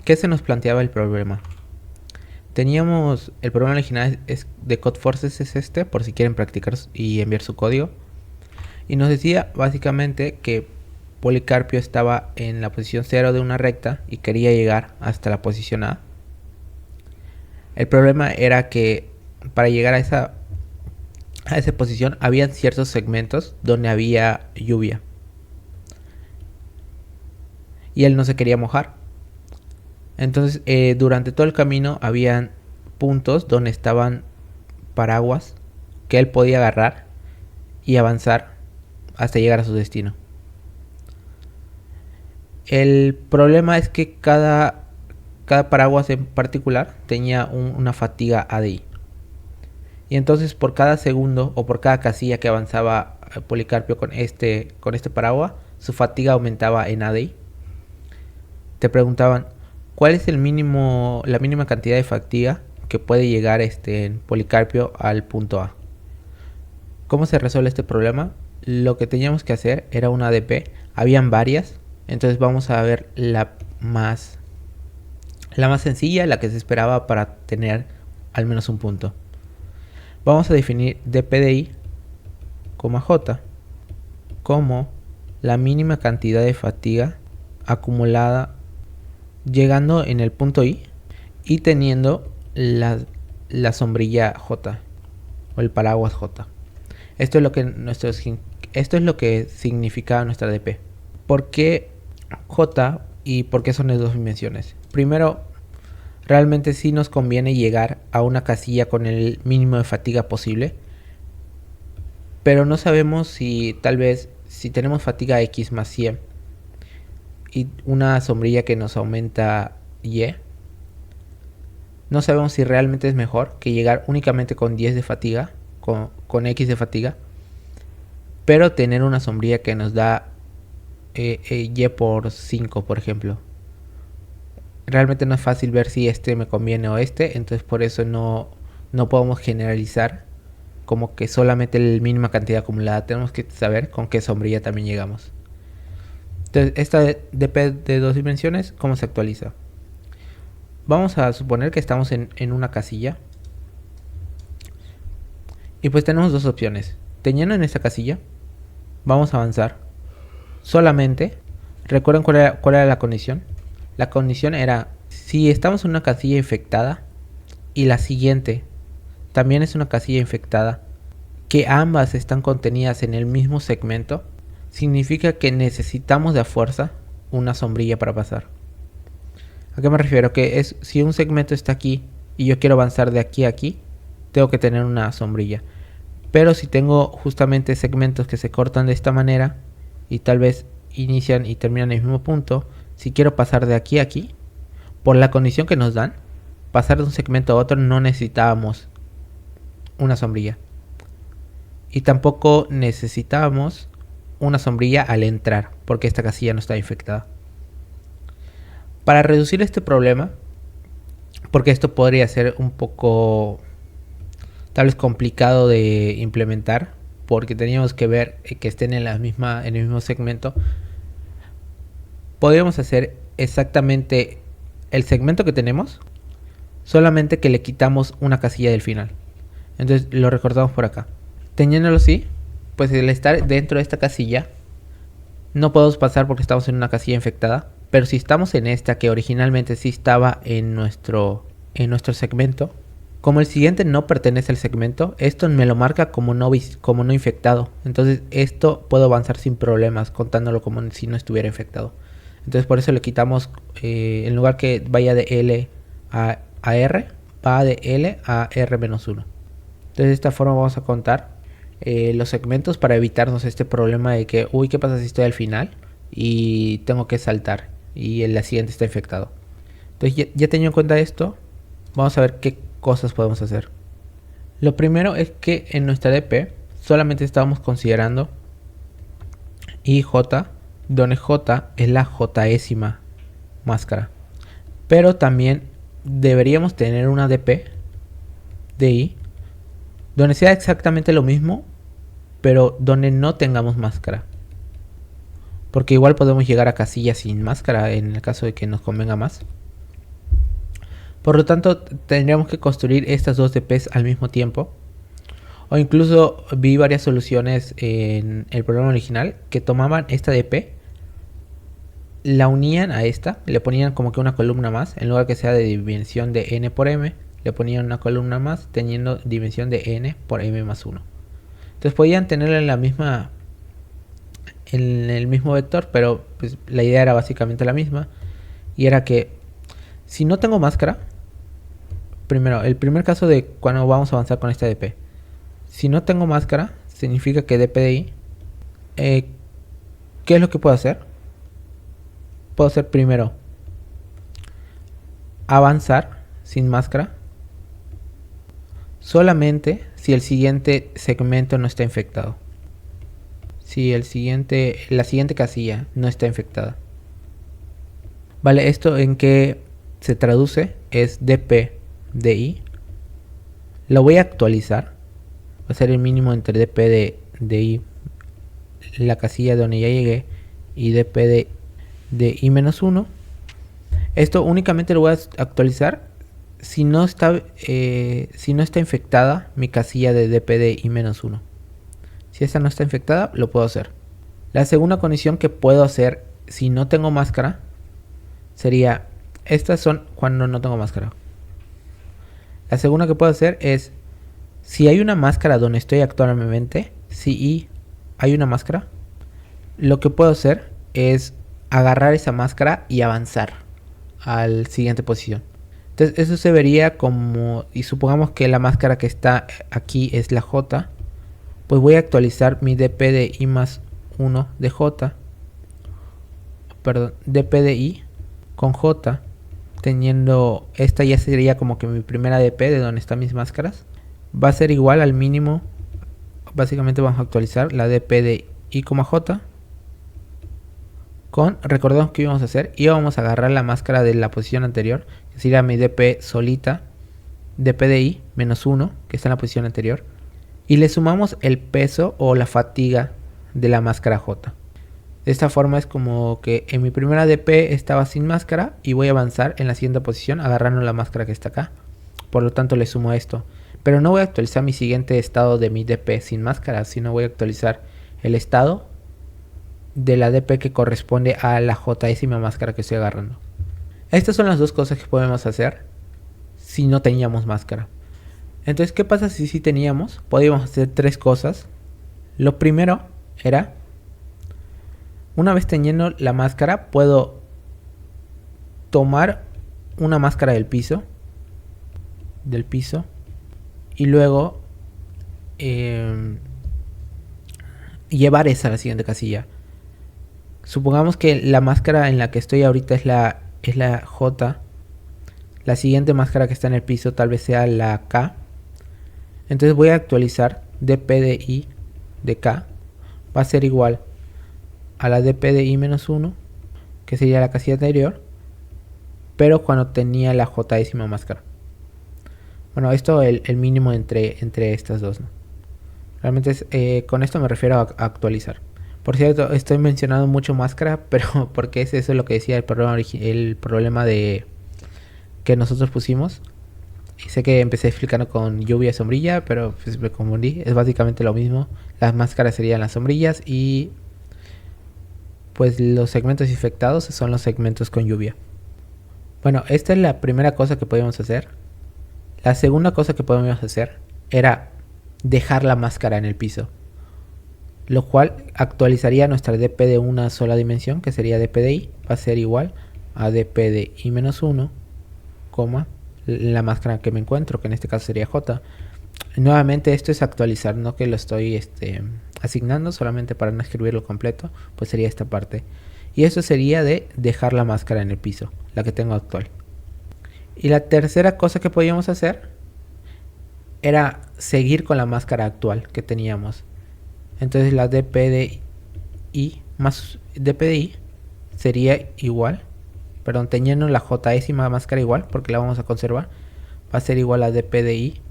¿Qué se nos planteaba el problema? Teníamos el problema original de Codeforces es este, por si quieren practicar y enviar su código. Y nos decía básicamente que Policarpio estaba en la posición 0 de una recta y quería llegar hasta la posición A. El problema era que para llegar a esa posición había ciertos segmentos donde había lluvia. Y él no se quería mojar. Entonces durante todo el camino habían puntos donde estaban paraguas que él podía agarrar y avanzar hasta llegar a su destino. El problema es que cada paraguas en particular tenía una fatiga ADI. Y entonces por cada segundo o por cada casilla que avanzaba Policarpio con este paraguas, su fatiga aumentaba en ADI. Te preguntaban, ¿cuál es la mínima cantidad de fatiga que puede llegar en Policarpio al punto A? ¿Cómo se resuelve este problema? Lo que teníamos que hacer era una ADP. Habían varias, entonces vamos a ver la más sencilla, la que se esperaba para tener al menos un punto. Vamos a definir dp de i, j como la mínima cantidad de fatiga acumulada llegando en el punto i y teniendo la sombrilla j o el paraguas j. Esto es lo que significa nuestra dp. ¿Por qué j y por qué son de 2 dimensiones? Primero, realmente sí nos conviene llegar a una casilla con el mínimo de fatiga posible, pero no sabemos si tal vez si tenemos fatiga x más 100 y una sombrilla que nos aumenta y, no sabemos si realmente es mejor que llegar únicamente con 10 de fatiga, con x de fatiga, pero tener una sombrilla que nos da y por 5, por ejemplo. Realmente no es fácil ver si me conviene o entonces por eso no podemos generalizar como que solamente la mínima cantidad acumulada. Tenemos que saber con qué sombrilla también llegamos. Entonces esta dp de 2 dimensiones, ¿cómo se actualiza? Vamos a suponer que estamos en una casilla y pues tenemos dos opciones. Teniendo en esta casilla, vamos a avanzar solamente. ¿Recuerdan cuál era la condición? La condición era, si estamos en una casilla infectada y la siguiente también es una casilla infectada, que ambas están contenidas en el mismo segmento, significa que necesitamos de a fuerza una sombrilla para pasar. ¿A qué me refiero? Que si un segmento está aquí y yo quiero avanzar de aquí a aquí, tengo que tener una sombrilla. Pero si tengo justamente segmentos que se cortan de esta manera y tal vez inician y terminan en el mismo punto, si quiero pasar de aquí a aquí, por la condición que nos dan, pasar de un segmento a otro no necesitábamos una sombrilla. Y tampoco necesitábamos una sombrilla al entrar, porque esta casilla no está infectada. Para reducir este problema, porque esto podría ser un poco tal vez complicado de implementar, porque teníamos que ver que estén en el mismo segmento, podríamos hacer exactamente el segmento que tenemos, solamente que le quitamos una casilla del final. Entonces lo recortamos por acá. Teniéndolo así, pues el estar dentro de esta casilla no podemos pasar porque estamos en una casilla infectada. Pero si estamos en esta que originalmente sí estaba en nuestro segmento, como el siguiente no pertenece al segmento, esto me lo marca como no infectado. Entonces esto puedo avanzar sin problemas contándolo como si no estuviera infectado. Entonces por eso le quitamos, en lugar que vaya de L a R, va de L a R-1. Entonces de esta forma vamos a contar los segmentos para evitarnos este problema de que, uy, ¿qué pasa si estoy al final y tengo que saltar y el siguiente está infectado? Entonces ya teniendo en cuenta esto, vamos a ver qué cosas podemos hacer. Lo primero es que en nuestra DP solamente estábamos considerando IJ, donde J es la jésima máscara. Pero también deberíamos tener una DP de I donde sea exactamente lo mismo, pero donde no tengamos máscara. Porque igual podemos llegar a casillas sin máscara en el caso de que nos convenga más. Por lo tanto, tendríamos que construir estas dos DPs al mismo tiempo. O incluso vi varias soluciones en el programa original que tomaban esta DP, la unían a esta, le ponían como que una columna más, en lugar que sea de dimensión de n por m, le ponían una columna más teniendo dimensión de n por m más 1. Entonces podían tenerla en el mismo vector, pero pues la idea era básicamente la misma. Y era que si no tengo máscara, primero, el primer caso de cuando vamos a avanzar con esta DP, si no tengo máscara, significa que dp de i, ¿qué es lo que puedo hacer? Puedo hacer primero avanzar sin máscara solamente si el siguiente segmento no está infectado. Si la siguiente casilla no está infectada. Vale, ¿esto en qué se traduce? Es dp de i. Lo voy a actualizar. Va a ser el mínimo entre dp de i, la casilla donde ya llegué, y dp de i menos 1. Esto únicamente lo voy a actualizar si no está infectada mi casilla de dp de i menos 1. Si esta no está infectada, lo puedo hacer. La segunda condición que puedo hacer si no tengo máscara sería, estas son cuando no tengo máscara. La segunda que puedo hacer es, si hay una máscara donde estoy actualmente, si hay una máscara, lo que puedo hacer es agarrar esa máscara y avanzar a la siguiente posición. Entonces eso se vería como, y supongamos que la máscara que está aquí es la J, pues voy a actualizar mi dp de i más 1 de J, perdón, dp de i con J, teniendo, esta ya sería como que mi primera dp de donde están mis máscaras, va a ser igual al mínimo, básicamente vamos a actualizar la dp de i, j, con, recordemos que íbamos a hacer, íbamos a agarrar la máscara de la posición anterior, que sería mi dp solita, dp de i menos 1, que está en la posición anterior, y le sumamos el peso o la fatiga de la máscara J. De esta forma es como que en mi primera dp estaba sin máscara y voy a avanzar en la siguiente posición agarrando la máscara que está acá. Por lo tanto le sumo esto. Pero no voy a actualizar mi siguiente estado de mi dp sin máscara, sino voy a actualizar el estado de la dp que corresponde a la jésima máscara que estoy agarrando. Estas son las dos cosas que podemos hacer si no teníamos máscara. Entonces, ¿qué pasa si sí teníamos? Podíamos hacer tres cosas. Lo primero era, una vez teniendo la máscara, puedo tomar una máscara del piso, y luego llevar esa a la siguiente casilla. Supongamos que la máscara en la que estoy ahorita es la J. La siguiente máscara que está en el piso tal vez sea la K. Entonces voy a actualizar dp de i de K. Va a ser igual a la dp de i menos 1, que sería la casilla anterior, pero cuando tenía la jésima máscara. Bueno, esto el mínimo entre estas dos, ¿no? Realmente con esto me refiero a actualizar. Por cierto, estoy mencionando mucho máscara, pero porque eso es lo que decía el problema de que nosotros pusimos. Y sé que empecé explicando con lluvia y sombrilla, pero pues me confundí. Es básicamente lo mismo. Las máscaras serían las sombrillas y pues los segmentos infectados son los segmentos con lluvia. Bueno, esta es la primera cosa que podíamos hacer. La segunda cosa que podíamos hacer era dejar la máscara en el piso, lo cual actualizaría nuestra dp de una sola dimensión, que sería dp de i, va a ser igual a dp de i menos 1, la máscara que me encuentro, que en este caso sería j. Nuevamente esto es actualizar, no que lo estoy asignando, solamente para no escribirlo completo, pues sería esta parte. Y eso sería de dejar la máscara en el piso, la que tengo actual. Y la tercera cosa que podíamos hacer era seguir con la máscara actual que teníamos. Entonces la dp de i más dp de i sería igual, perdón, teniendo la jésima máscara igual, porque la vamos a conservar, va a ser igual a dp de i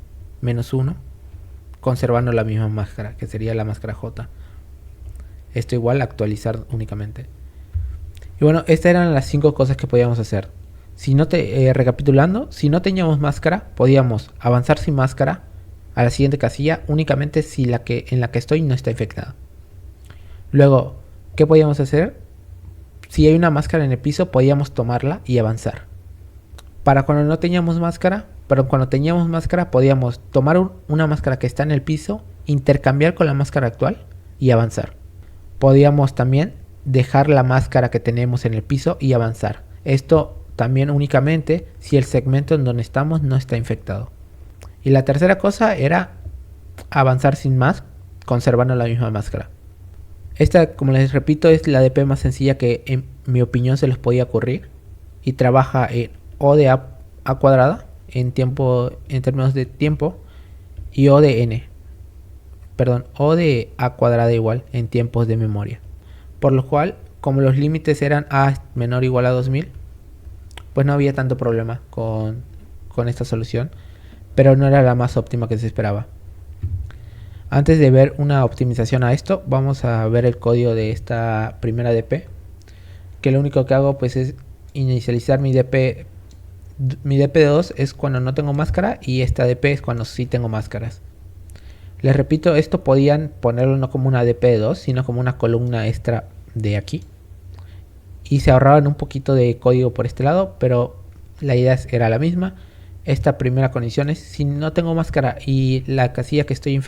menos 1, conservando la misma máscara, que sería la máscara j. Esto igual a actualizar únicamente. Y bueno, estas eran las 5 cosas que podíamos hacer. Recapitulando, si no teníamos máscara, podíamos avanzar sin máscara a la siguiente casilla únicamente si en la que estoy no está infectada. Luego, ¿qué podíamos hacer? Si hay una máscara en el piso, podíamos tomarla y avanzar. Para cuando no teníamos máscara, pero cuando teníamos máscara, podíamos tomar una máscara que está en el piso, intercambiar con la máscara actual y avanzar. Podíamos también dejar la máscara que tenemos en el piso y avanzar. Esto también únicamente si el segmento en donde estamos no está infectado. Y la tercera cosa era avanzar sin más, conservando la misma máscara. Esta, como les repito, es la DP más sencilla que en mi opinión se les podía ocurrir. Y trabaja en O de A cuadrada en términos de tiempo y O de N. Perdón, O de A cuadrada igual en tiempos de memoria. Por lo cual, como los límites eran A menor o igual a 2000, pues no había tanto problema con esta solución, pero no era la más óptima que se esperaba. Antes de ver una optimización a esto, vamos a ver el código de esta primera DP, que lo único que hago pues es inicializar mi DP. Mi DP2 es cuando no tengo máscara y esta DP es cuando sí tengo máscaras. Les repito, esto podían ponerlo no como una DP2, sino como una columna extra de aquí. Y se ahorraban un poquito de código por este lado, pero la idea era la misma. Esta primera condición es, si no tengo máscara y la casilla que estoy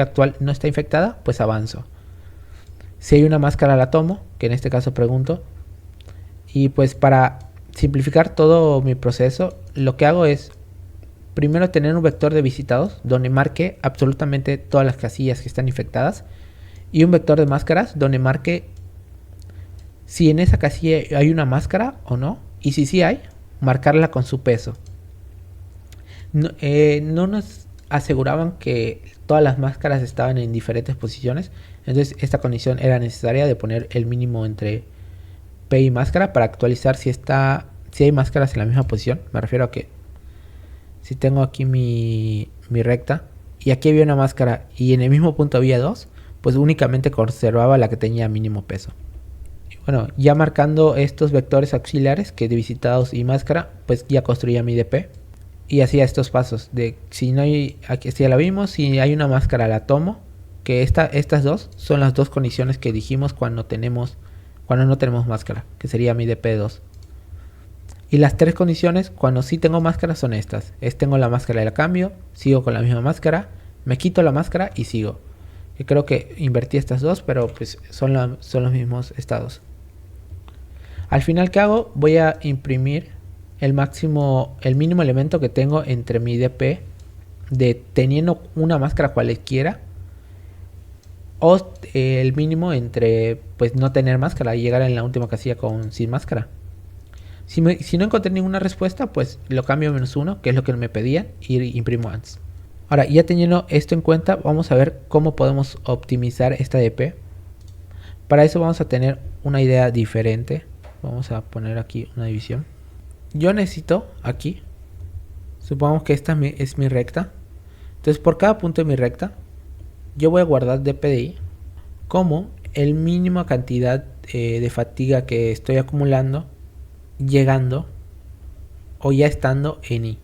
actual no está infectada, pues avanzo. Si hay una máscara la tomo, que en este caso pregunto. Y pues para simplificar todo mi proceso, lo que hago es primero tener un vector de visitados donde marque absolutamente todas las casillas que están infectadas y un vector de máscaras donde marque si en esa casilla hay una máscara o no, y si sí hay, marcarla con su peso. No nos aseguraban que todas las máscaras estaban en diferentes posiciones, entonces esta condición era necesaria de poner el mínimo entre P y máscara para actualizar si hay máscaras en la misma posición. Me refiero a que si tengo aquí mi recta y aquí había una máscara y en el mismo punto había dos, pues únicamente conservaba la que tenía mínimo peso. Y bueno, ya marcando estos vectores auxiliares que de visitados y máscara, pues ya construía mi DP y hacía estos pasos de si no hay, aquí ya la vimos, si hay una máscara la tomo, que estas dos son las dos condiciones que dijimos cuando no tenemos máscara, que sería mi DP2. Y las tres condiciones cuando sí tengo máscara son estas. Tengo la máscara y la cambio, sigo con la misma máscara, me quito la máscara y sigo. Yo creo que invertí estas dos, pero pues son los mismos estados. Al final, ¿qué hago? Voy a imprimir el mínimo elemento que tengo entre mi DP de teniendo una máscara cualquiera o el mínimo entre pues no tener máscara y llegar en la última casilla sin máscara. Si no encontré ninguna respuesta, pues lo cambio a -1, que es lo que me pedían, y imprimo ANS. Ahora, ya teniendo esto en cuenta, vamos a ver cómo podemos optimizar esta DP. Para eso vamos a tener una idea diferente. Vamos a poner aquí una división. Yo necesito aquí, supongamos que esta es mi recta. Entonces por cada punto de mi recta, yo voy a guardar DPDI como el mínima cantidad de fatiga que estoy acumulando llegando o ya estando en I,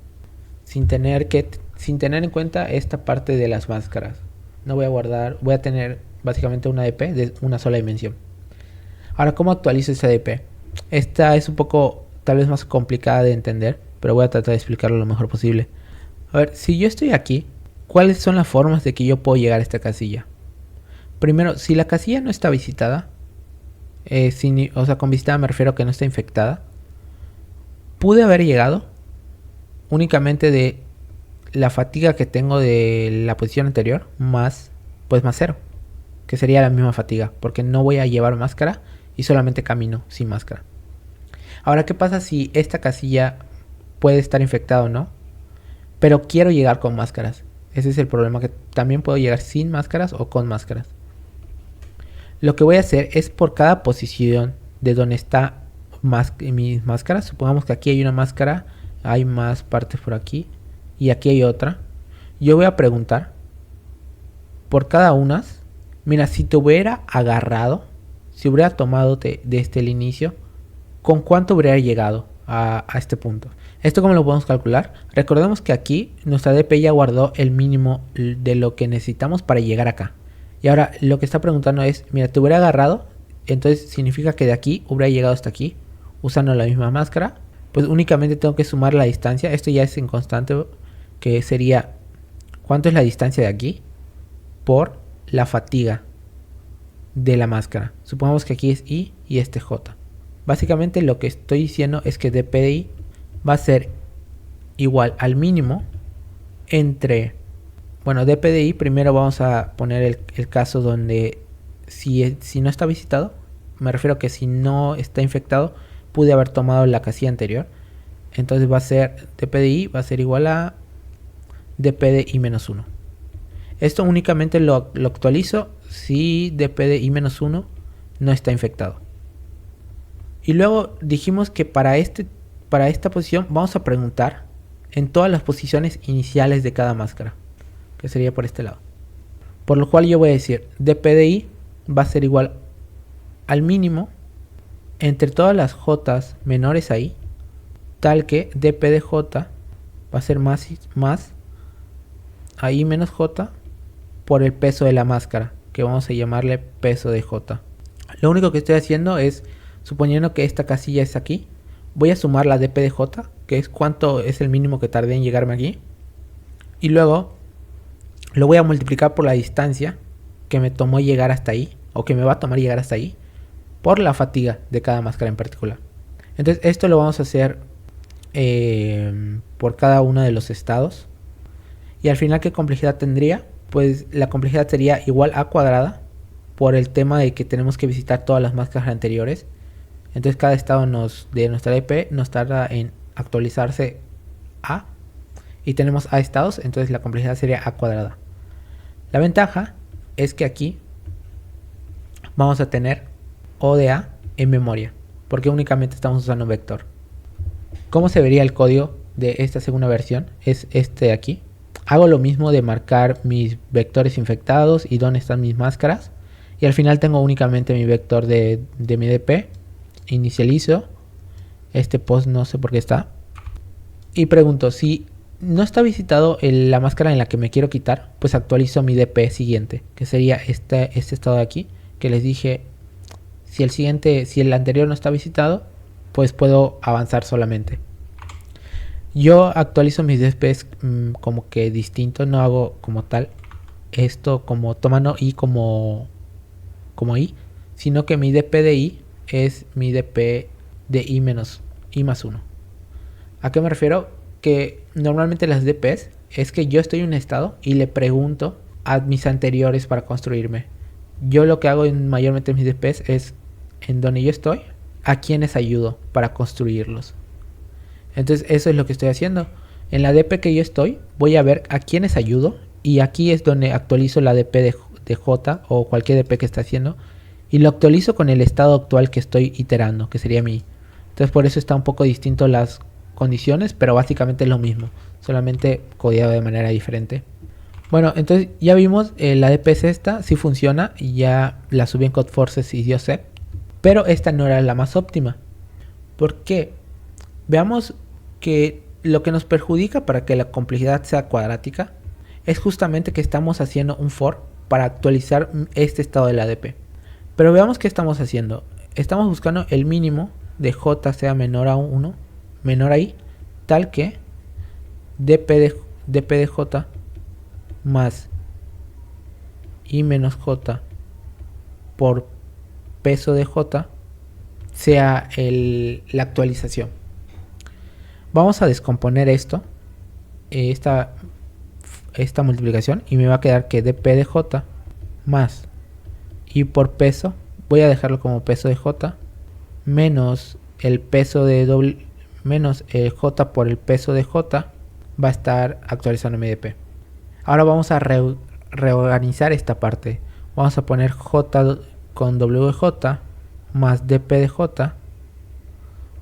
sin tener en cuenta esta parte de las máscaras. No voy a guardar, voy a tener básicamente una DP de una sola dimensión. Ahora, ¿cómo actualizo esta DP? Esta es un poco tal vez más complicada de entender, pero voy a tratar de explicarlo lo mejor posible. A ver, si yo estoy aquí, ¿cuáles son las formas de que yo puedo llegar a esta casilla? Primero, si la casilla no está visitada, con visitada me refiero a que no está infectada, pude haber llegado únicamente de la fatiga que tengo de la posición anterior más 0, que sería la misma fatiga, porque no voy a llevar máscara y solamente camino sin máscara. Ahora, ¿qué pasa si esta casilla puede estar infectada o no? Pero quiero llegar con máscaras. Ese es el problema, que también puedo llegar sin máscaras o con máscaras. Lo que voy a hacer es por cada posición de donde está mis máscaras. Supongamos que aquí hay una máscara, hay más partes por aquí y aquí hay otra. Yo voy a preguntar por cada una. Mira, si te hubiera agarrado, si hubiera tomado desde el inicio, ¿con cuánto hubiera llegado? a este punto. ¿Esto cómo lo podemos calcular? Recordemos que aquí nuestra DP ya guardó el mínimo de lo que necesitamos para llegar acá. Y ahora lo que está preguntando es, mira, te hubiera agarrado, entonces significa que de aquí hubiera llegado hasta aquí usando la misma máscara. Pues únicamente tengo que sumar la distancia. Esto ya es en constante, que sería cuánto es la distancia de aquí por la fatiga de la máscara. Supongamos que aquí es I y este J. Básicamente lo que estoy diciendo es que dp de I va a ser igual al mínimo entre, bueno, dp de I, primero vamos a poner el caso donde si no está visitado, me refiero a que si no está infectado, pude haber tomado la casilla anterior. Entonces va a ser dp de I va a ser igual a dp de I menos 1. Esto únicamente lo actualizo si dp de I menos 1 no está infectado. Y luego dijimos que para esta posición vamos a preguntar en todas las posiciones iniciales de cada máscara, que sería por este lado. Por lo cual yo voy a decir dp de I va a ser igual al mínimo entre todas las J menores ahí, tal que dp de J va a ser más ahí menos J por el peso de la máscara, que vamos a llamarle peso de J. Lo único que estoy haciendo es, suponiendo que esta casilla es aquí, voy a sumar la dp de J, que es cuánto es el mínimo que tardé en llegarme aquí, y luego lo voy a multiplicar por la distancia que me tomó llegar hasta ahí, o que me va a tomar llegar hasta ahí, por la fatiga de cada máscara en particular. Entonces esto lo vamos a hacer por cada uno de los estados. Y al final, ¿qué complejidad tendría? Pues la complejidad sería igual a cuadrada por el tema de que tenemos que visitar todas las máscaras anteriores. Entonces cada estado de nuestra DP nos tarda en actualizarse A. Y tenemos A estados, entonces la complejidad sería A cuadrada. La ventaja es que aquí vamos a tener O de A en memoria, porque únicamente estamos usando un vector. ¿Cómo se vería el código de esta segunda versión? Es este de aquí. Hago lo mismo de marcar mis vectores infectados y dónde están mis máscaras. Y al final tengo únicamente mi vector de mi DP. Inicializo. Este post no sé por qué está. Y pregunto, si no está visitado la máscara en la que me quiero quitar, pues actualizo mi DP siguiente, que sería este estado de aquí, que les dije, si el anterior no está visitado, pues puedo avanzar solamente. Yo actualizo mis DPs como que distinto, no hago como tal esto como tomando I como I, sino que mi DP de I es mi DP de I menos I más 1. ¿A qué me refiero? Que normalmente las DPs es que yo estoy en un estado y le pregunto a mis anteriores para construirme. Yo lo que hago mayormente en mis DPs es en donde yo estoy, a quienes ayudo para construirlos. Entonces eso es lo que estoy haciendo. En la DP que yo estoy, voy a ver a quiénes ayudo. Y aquí es donde actualizo la DP de J o cualquier DP que esté haciendo. Y lo actualizo con el estado actual que estoy iterando, que sería mi. Entonces por eso está un poco distinto las condiciones, pero básicamente es lo mismo. Solamente codiado de manera diferente. Bueno, entonces ya vimos, la DP es esta, sí funciona. Y ya la subí en Codeforces y dio set. Pero esta no era la más óptima. ¿Por qué? Veamos que lo que nos perjudica para que la complejidad sea cuadrática es justamente que estamos haciendo un for para actualizar este estado de la DP. Pero veamos qué estamos haciendo. Estamos buscando el mínimo de J sea menor a 1, menor a I, tal que dp de J más I menos J por peso de J sea la actualización. Vamos a descomponer esta multiplicación y me va a quedar que dp de J más I por peso, voy a dejarlo como peso de J, menos el peso de menos el J por el peso de J, va a estar actualizando mi dp. Ahora vamos a reorganizar esta parte. Vamos a poner J con WJ más dp de J.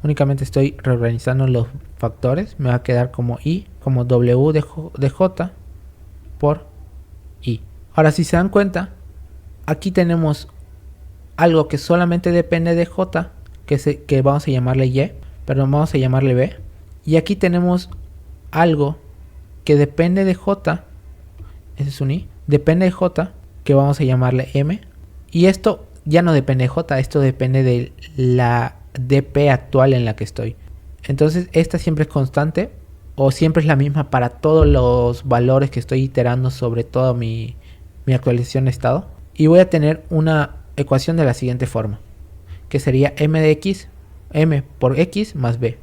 Únicamente estoy reorganizando los factores. Me va a quedar como I, como W de J por I. Ahora, si se dan cuenta, aquí tenemos algo que solamente depende de J, que vamos a llamarle Y, Perdón, vamos a llamarle B. Y aquí tenemos algo que depende de J, ese es un I, depende de J, que vamos a llamarle M. Y esto ya no depende de J, esto depende de la DP actual en la que estoy. Entonces esta siempre es constante o siempre es la misma para todos los valores que estoy iterando sobre toda mi actualización de estado. Y voy a tener una ecuación de la siguiente forma, que sería M de X, M por X más B,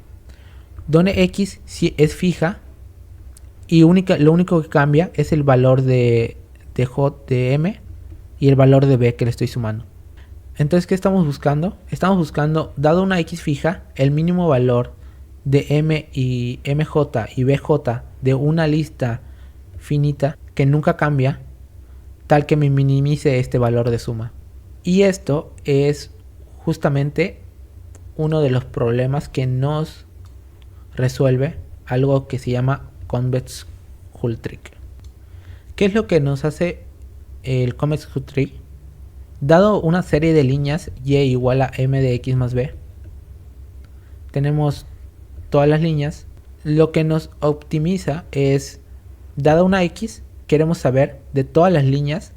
donde X es fija y lo único que cambia es el valor de J de M y el valor de B que le estoy sumando. Entonces, ¿qué estamos buscando? Estamos buscando, dado una X fija, el mínimo valor de M y MJ y BJ de una lista finita que nunca cambia, tal que me minimice este valor de suma. Y esto es justamente uno de los problemas que nos resuelve algo que se llama Convex Hull Trick. ¿Qué es lo que nos hace el Convex Hull Trick? Dado una serie de líneas y igual a M de X más B, tenemos todas las líneas. Lo que nos optimiza es, dada una X, queremos saber de todas las líneas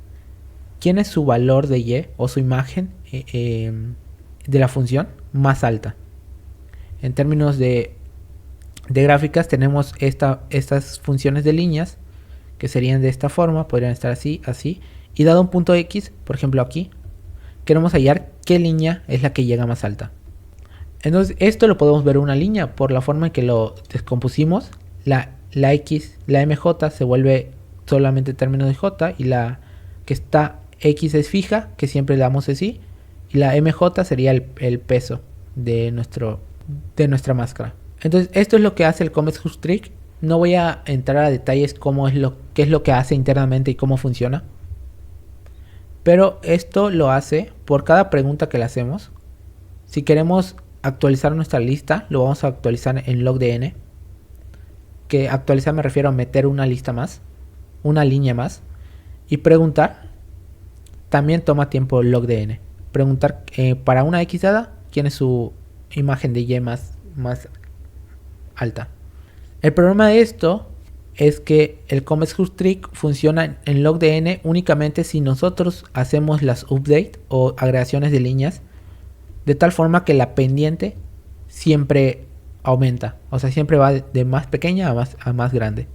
quién es su valor de Y o su imagen de la función más alta. En términos de gráficas tenemos estas funciones de líneas que serían de esta forma, podrían estar así, así. Y dado un punto X, por ejemplo aquí, queremos hallar qué línea es la que llega más alta. Entonces esto lo podemos ver en una línea por la forma en que lo descompusimos. La X, la MJ se vuelve solamente términos de J y la que está X es fija, que siempre le damos así. Y la MJ sería el peso de nuestra máscara. Entonces esto es lo que hace el Convex Hull Trick. No voy a entrar a detalles qué es lo que hace internamente y cómo funciona. Pero esto lo hace por cada pregunta que le hacemos. Si queremos actualizar nuestra lista, lo vamos a actualizar en log de n. Que actualizar me refiero a meter una lista más, una línea más. Y preguntar también toma tiempo el log de n. Preguntar para una X dada, quién es su imagen de Y más alta. El problema de esto es que el Convex Hull Trick funciona en log de n únicamente si nosotros hacemos las update o agregaciones de líneas de tal forma que la pendiente siempre aumenta, o sea, siempre va de más pequeña a más grande.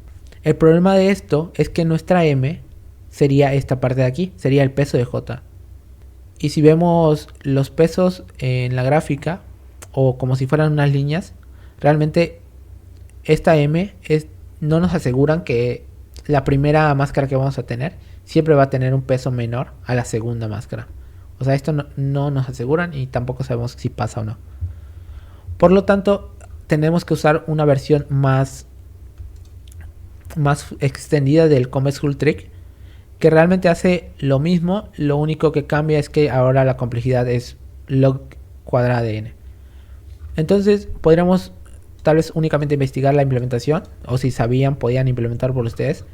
El problema de esto es que nuestra M sería esta parte de aquí, sería el peso de J. Y si vemos los pesos en la gráfica o como si fueran unas líneas, realmente esta M no nos aseguran que la primera máscara que vamos a tener siempre va a tener un peso menor a la segunda máscara. O sea, esto no nos aseguran y tampoco sabemos si pasa o no. Por lo tanto, tenemos que usar una versión más extendida del Convex Hull Trick, que realmente hace lo mismo. Lo único que cambia es que ahora la complejidad es log cuadrada de n. Entonces, podríamos tal vez únicamente investigar la implementación, o si sabían podían implementar por ustedes,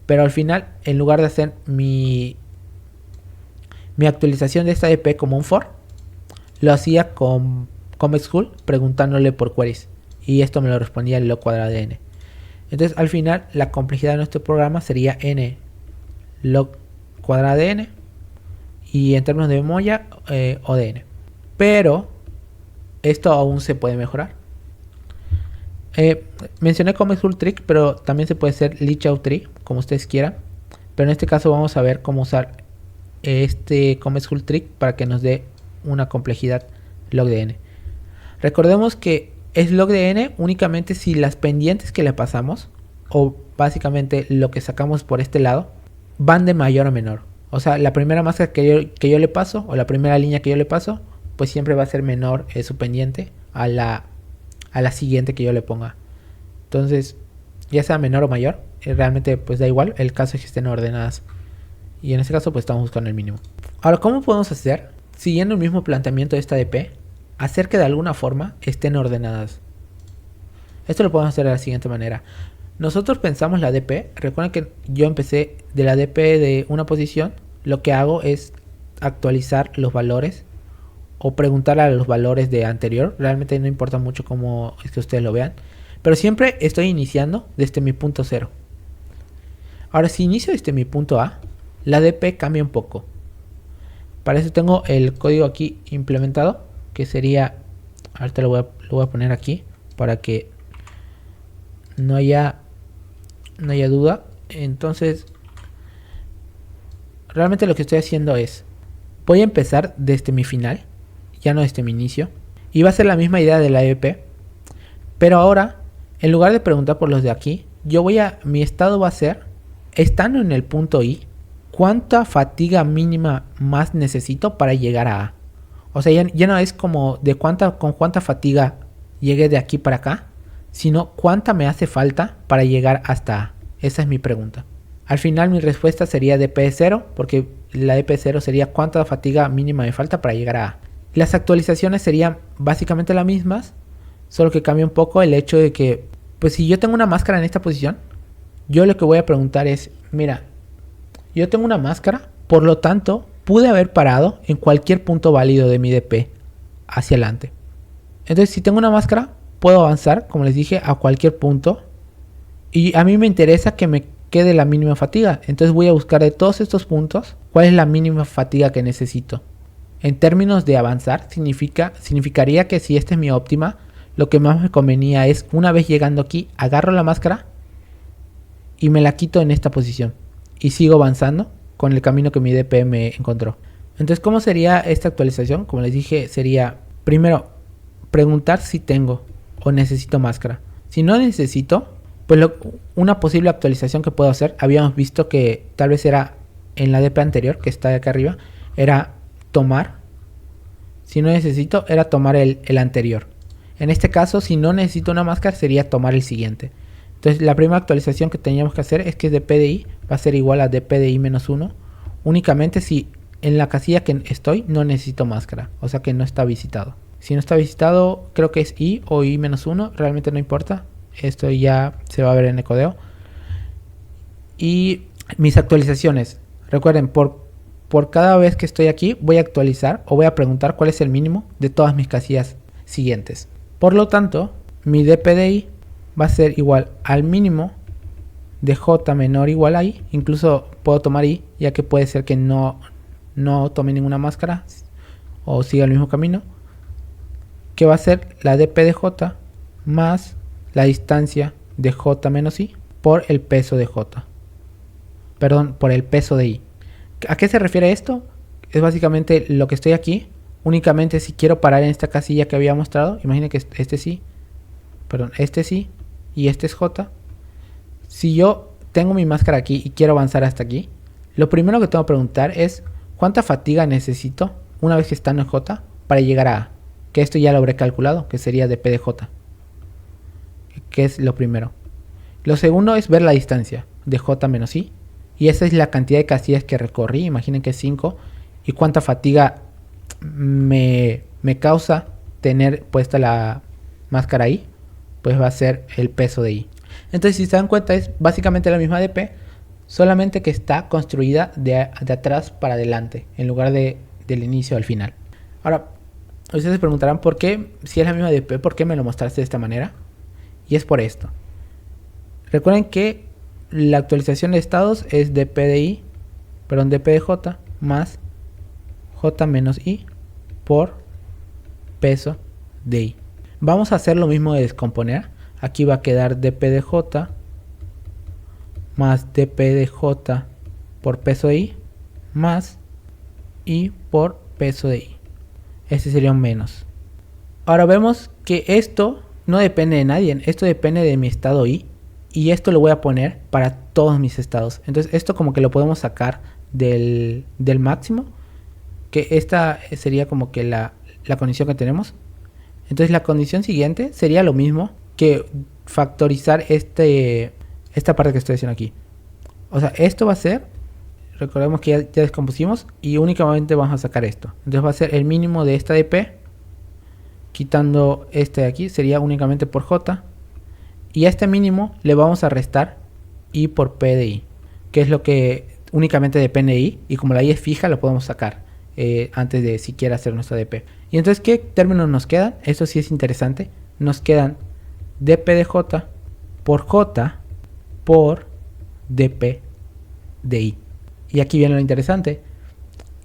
pero al final en lugar de hacer mi actualización de esta EP como un for, lo hacía con Convex Hull preguntándole por queries y esto me lo respondía el log cuadrado de n. Entonces al final la complejidad de nuestro programa sería n log cuadrada de n y en términos de memoria o de n, pero esto aún se puede mejorar. Mencioné Convex Hull Trick, pero también se puede hacer Lichout Tree, como ustedes quieran. Pero en este caso vamos a ver cómo usar este Convex Hull Trick para que nos dé una complejidad log de n. Recordemos que es log de n únicamente si las pendientes que le pasamos, o básicamente lo que sacamos por este lado, van de mayor a menor. O sea, la primera máscara que yo le paso, o la primera línea que yo le paso, pues siempre va a ser menor su pendiente a la siguiente que yo le ponga. Entonces, ya sea menor o mayor, realmente pues da igual, el caso es que estén ordenadas. Y en este caso pues estamos buscando el mínimo. Ahora, ¿cómo podemos hacer, siguiendo el mismo planteamiento de esta DP, hacer que de alguna forma estén ordenadas? Esto lo podemos hacer de la siguiente manera. Nosotros pensamos la DP, recuerden que yo empecé de la DP de una posición, lo que hago es actualizar los valores o preguntar a los valores de anterior. Realmente no importa mucho cómo es que ustedes lo vean. Pero siempre estoy iniciando desde mi punto 0. Ahora, si inicio desde mi punto A, la DP cambia un poco. Para eso tengo el código aquí implementado, que sería, ahorita lo voy a poner aquí para que no haya duda. Entonces, realmente lo que estoy haciendo es, voy a empezar desde mi final, ya no desde mi inicio, y va a ser la misma idea de la EVP, pero ahora, en lugar de preguntar por los de aquí, mi estado va a ser, estando en el punto I, ¿cuánta fatiga mínima más necesito para llegar a A? O sea, ya no es como con cuánta fatiga llegué de aquí para acá, sino cuánta me hace falta para llegar hasta A. Esa es mi pregunta. Al final mi respuesta sería DP0, porque la DP0 sería cuánta fatiga mínima me falta para llegar a A. Las actualizaciones serían básicamente las mismas, solo que cambia un poco el hecho de que, pues si yo tengo una máscara en esta posición, yo lo que voy a preguntar es, mira, yo tengo una máscara, por lo tanto, pude haber parado en cualquier punto válido de mi DP hacia adelante. Entonces, si tengo una máscara, puedo avanzar, como les dije, a cualquier punto. Y a mí me interesa que me quede la mínima fatiga. Entonces voy a buscar de todos estos puntos, cuál es la mínima fatiga que necesito. En términos de avanzar, significaría que si esta es mi óptima, lo que más me convenía es, una vez llegando aquí, agarro la máscara y me la quito en esta posición. Y sigo avanzando con el camino que mi DP me encontró. Entonces, ¿cómo sería esta actualización? Como les dije, sería primero preguntar si tengo o necesito máscara. Si no necesito, pues una posible actualización que puedo hacer, habíamos visto que tal vez era en la DP anterior, que está acá arriba, era tomar. Si no necesito, era tomar el anterior. En este caso, si no necesito una máscara, sería tomar el siguiente. Entonces, la primera actualización que teníamos que hacer es que DPDI va a ser igual a DPDI-1, únicamente si en la casilla que estoy no necesito máscara, o sea que no está visitado. Si no está visitado, creo que es I o I-1, realmente no importa. Esto ya se va a ver en el codeo. Y mis actualizaciones, recuerden, por cada vez que estoy aquí voy a actualizar o voy a preguntar cuál es el mínimo de todas mis casillas siguientes. Por lo tanto, mi DPDI va a ser igual al mínimo de J menor o igual a I. Incluso puedo tomar I, ya que puede ser que no tome ninguna máscara o siga el mismo camino, que va a ser la DP de J más la distancia de J menos I por el peso de J. Perdón, por el peso de I. ¿A qué se refiere esto? Es básicamente lo que estoy aquí. Únicamente si quiero parar en esta casilla que había mostrado, imaginen que este sí y este es J. Si yo tengo mi máscara aquí y quiero avanzar hasta aquí, lo primero que tengo que preguntar es cuánta fatiga necesito una vez que está en J para llegar a A. Que esto ya lo habré calculado, que sería de P de J, que es lo primero. Lo segundo es ver la distancia de J menos I, y esa es la cantidad de casillas que recorrí, imaginen que es 5, y cuánta fatiga me causa tener puesta la máscara ahí, pues va a ser el peso de I. Entonces, si se dan cuenta, es básicamente la misma DP, solamente que está construida de atrás para adelante, en lugar del inicio al final. Ahora, ustedes se preguntarán por qué, si es la misma DP, ¿por qué me lo mostraste de esta manera? Y es por esto. Recuerden que la actualización de estados es DP de I, perdón, DP de J más J menos I por peso de I. Vamos a hacer lo mismo de descomponer. Aquí va a quedar DP de J más DP de J por peso de I más I por peso de I. Este sería un menos. Ahora vemos que esto no depende de nadie. Esto depende de mi estado I. Y esto lo voy a poner para todos mis estados. Entonces esto como que lo podemos sacar del máximo. Que esta sería como que la condición que tenemos. Entonces la condición siguiente sería lo mismo que factorizar esta parte que estoy haciendo aquí. O sea, esto va a ser, recordemos que ya descompusimos y únicamente vamos a sacar esto. Entonces va a ser el mínimo de esta DP, quitando este de aquí, sería únicamente por J. Y a este mínimo le vamos a restar I por P de I, que es lo que únicamente depende de I. Y como la I es fija, lo podemos sacar antes de siquiera hacer nuestra DP. Y entonces, ¿qué términos nos quedan? Eso sí es interesante. Nos quedan dp de j por j por dp de i. Y aquí viene lo interesante.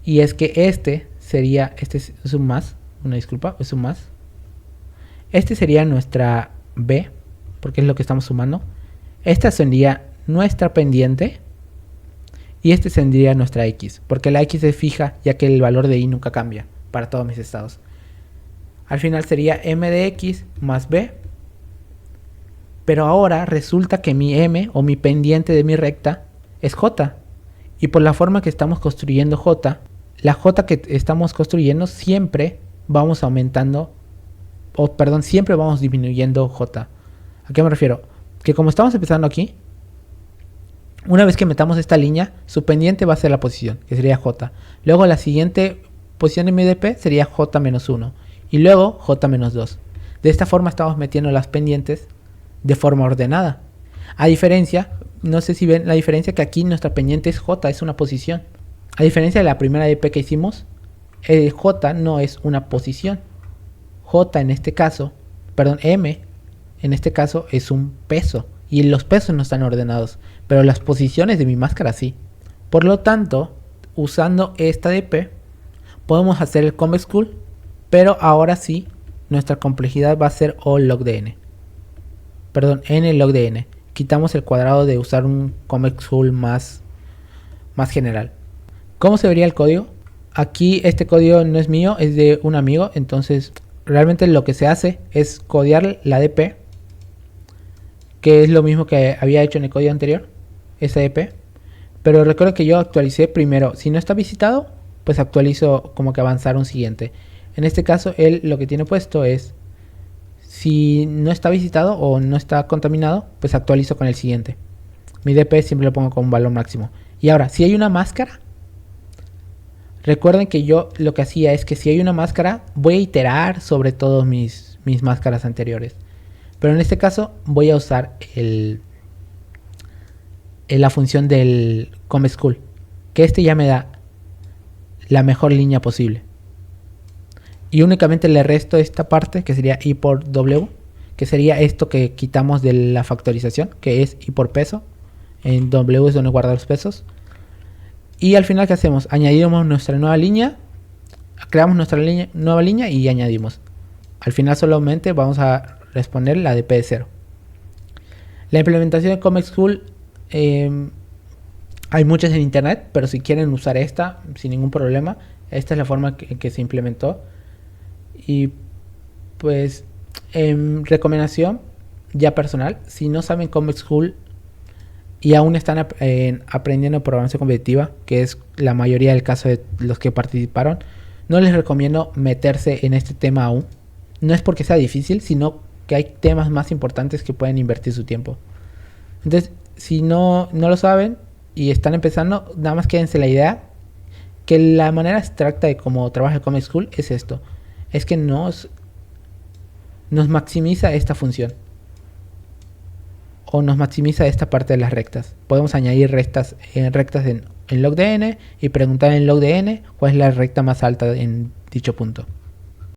Y es que este es un más. Una disculpa, es un más. Este sería nuestra b, porque es lo que estamos sumando. Esta sería nuestra pendiente. Y este sería nuestra x, porque la x es fija, ya que el valor de i nunca cambia para todos mis estados. Al final sería m de x más b. Pero ahora resulta que mi m o mi pendiente de mi recta es j. Y por la forma que estamos construyendo j, la j que estamos construyendo siempre vamos aumentando, siempre vamos disminuyendo j. ¿A qué me refiero? Que como estamos empezando aquí, una vez que metamos esta línea, su pendiente va a ser la posición, que sería j. Luego la siguiente posición de mi dp sería j menos 1. Y luego j menos 2. De esta forma estamos metiendo las pendientes de forma ordenada. A diferencia, no sé si ven la diferencia, que aquí nuestra pendiente es j, es una posición. A diferencia de la primera dp que hicimos, j no es una posición. J en este caso, m en este caso es un peso. Y los pesos no están ordenados, pero las posiciones de mi máscara sí. Por lo tanto, usando esta dp, podemos hacer el convex cool, pero ahora sí, nuestra complejidad va a ser O log de n. N log de n. Quitamos el cuadrado de usar un convex cool más general. ¿Cómo se vería el código? Aquí este código no es mío, es de un amigo, entonces realmente lo que se hace es codear la dp, que es lo mismo que había hecho en el código anterior, esa dp. Pero recuerden que yo actualicé primero, si no está visitado, pues actualizo como que avanzar un siguiente. En este caso, él lo que tiene puesto es, si no está visitado o no está contaminado, pues actualizo con el siguiente. Mi dp siempre lo pongo con un valor máximo. Y ahora, si hay una máscara, recuerden que yo lo que hacía es que si hay una máscara, voy a iterar sobre todas mis máscaras anteriores. Pero en este caso voy a usar la función del convex cool, que este ya me da la mejor línea posible. Y únicamente le resto esta parte, que sería i por w, que sería esto que quitamos de la factorización, que es i por peso. En w es donde guarda los pesos. Y al final, ¿qué hacemos? Añadimos nuestra nueva línea, creamos nuestra nueva línea y añadimos. Al final solamente vamos a responder la dp de 0. La implementación de convex cool, hay muchas en internet, pero si quieren usar esta sin ningún problema, esta es la forma que se implementó. Y pues, recomendación ya personal, si no saben convex cool y aún están aprendiendo programación competitiva, que es la mayoría del caso de los que participaron, no les recomiendo meterse en este tema aún. No es porque sea difícil, sino que hay temas más importantes que pueden invertir su tiempo. Entonces, si no lo saben y están empezando, nada más quédense la idea que la manera abstracta de cómo trabaja el convex cool es esto. Es que nos maximiza esta función. O nos maximiza esta parte de las rectas. Podemos añadir rectas en log de n y preguntar en log de n cuál es la recta más alta en dicho punto.